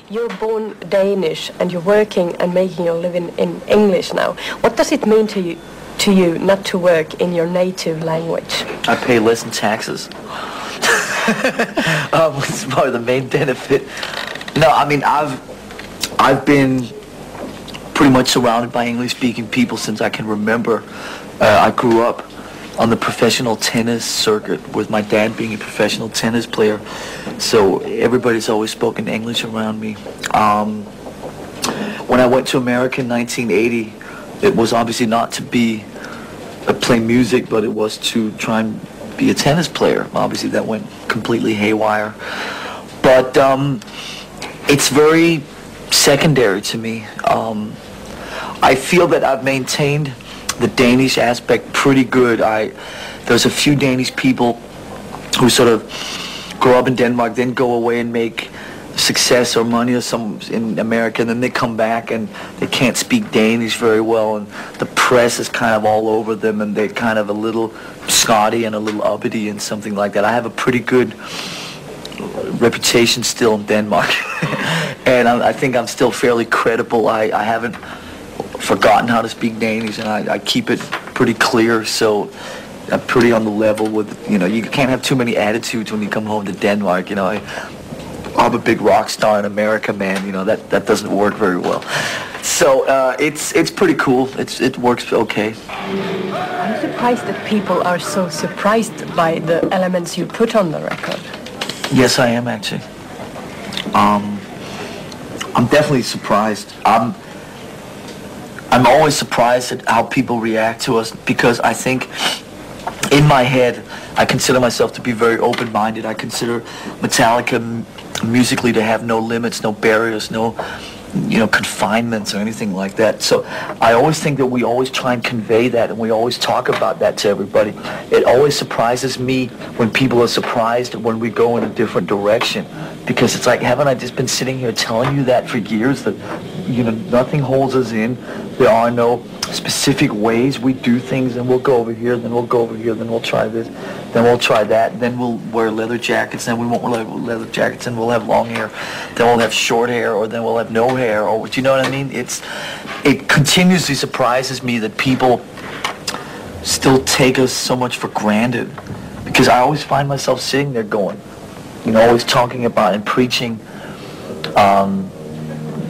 you're born Danish and you're working and making your living in English now. What does it mean to you not to work in your native language? I pay less in taxes. It's probably the main benefit. No, I mean, I've been pretty much surrounded by English-speaking people since I can remember. I grew up on the professional tennis circuit with my dad being a professional tennis player, so everybody's always spoken English around me. When I went to America in 1980, it was obviously not to play music, but it was to try and be a tennis player. Obviously that went completely haywire, but it's very secondary to me. I feel that I've maintained the Danish aspect pretty good. There's a few Danish people who sort of grow up in Denmark, then go away and make success or money or some in America, and then they come back and they can't speak Danish very well, and the press is kind of all over them, and they're kind of a little snotty and a little uppity and something like that. I have a pretty good reputation still in Denmark, and I think I'm still fairly credible. I haven't forgotten how to speak Danish, and I keep it pretty clear, so I'm pretty on the level with, you can't have too many attitudes when you come home to Denmark. I'm a big rock star in America, man. That doesn't work very well. So it's pretty cool. It works okay. I'm surprised that people are so surprised by the elements you put on the record. Yes, I am actually. I'm definitely surprised. I'm always surprised at how people react to us, because I think in my head I consider myself to be very open-minded. I consider Metallica musically to have no limits, no barriers, no confinements or anything like that. So I always think that we always try and convey that, and we always talk about that to everybody. It always surprises me when people are surprised when we go in a different direction, because it's like, haven't I just been sitting here telling you that for years, that nothing holds us in? There are no specific ways we do things, and we'll go over here, then we'll go over here, then we'll try this, then we'll try that, then we'll wear leather jackets, then we won't wear leather jackets, and we'll have long hair, then we'll have short hair, or then we'll have no hair, or do you know what I mean? It continuously surprises me that people still take us so much for granted, because I always find myself sitting there going, always talking about and preaching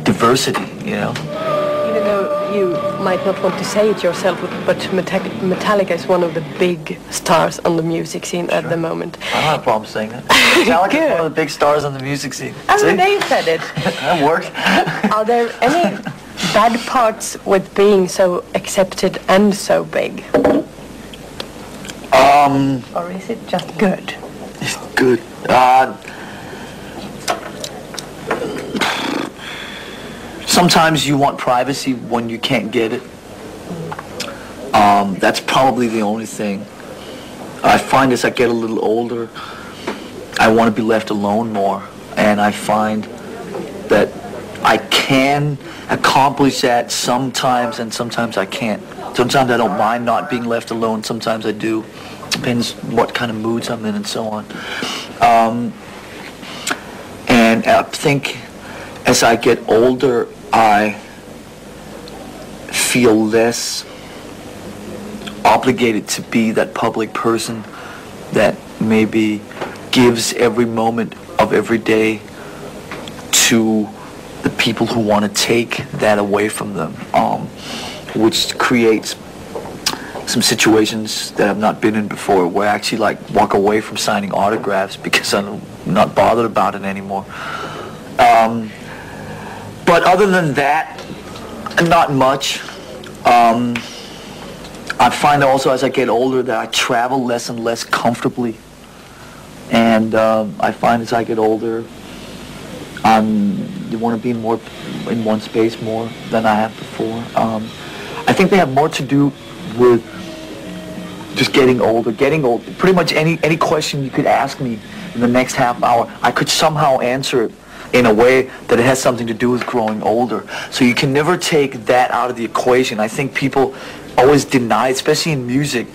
diversity, Even though you might not want to say it yourself, but Metallica is one of the big stars on the music scene at the moment. I don't have a problem saying that. Metallica is one of the big stars on the music scene. They said it. That worked. Are there any bad parts with being so accepted and so big? Or is it just good? It's good. Sometimes you want privacy when you can't get it. That's probably the only thing. I find as I get a little older, I want to be left alone more. And I find that I can accomplish that sometimes, and sometimes I can't. Sometimes I don't mind not being left alone. Sometimes I do. Depends what kind of moods I'm in and so on. And I think as I get older, I feel less obligated to be that public person that maybe gives every moment of every day to the people who want to take that away from them, which creates some situations that I've not been in before, where I actually walk away from signing autographs because I'm not bothered about it anymore. But other than that, not much. I find also as I get older that I travel less and less comfortably. And I find as I get older, you want to be more in one space more than I have before. I think they have more to do with just getting older. Pretty much any question you could ask me in the next half hour, I could somehow answer it in a way that it has something to do with growing older. So you can never take that out of the equation. I think people always deny, especially in music,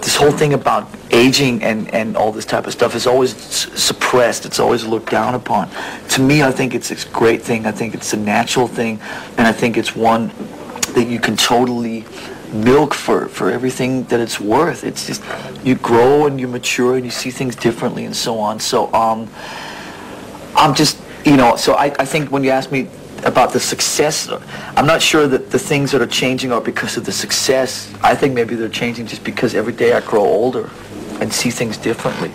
this whole thing about aging and all this type of stuff is always suppressed. It's always looked down upon. To me, I think it's a great thing. I think it's a natural thing, and I think it's one that you can totally milk for everything that it's worth. It's just, you grow and you mature and you see things differently and so on. So I'm just, so I think when you ask me about the success, I'm not sure that the things that are changing are because of the success. I think maybe they're changing just because every day I grow older and see things differently.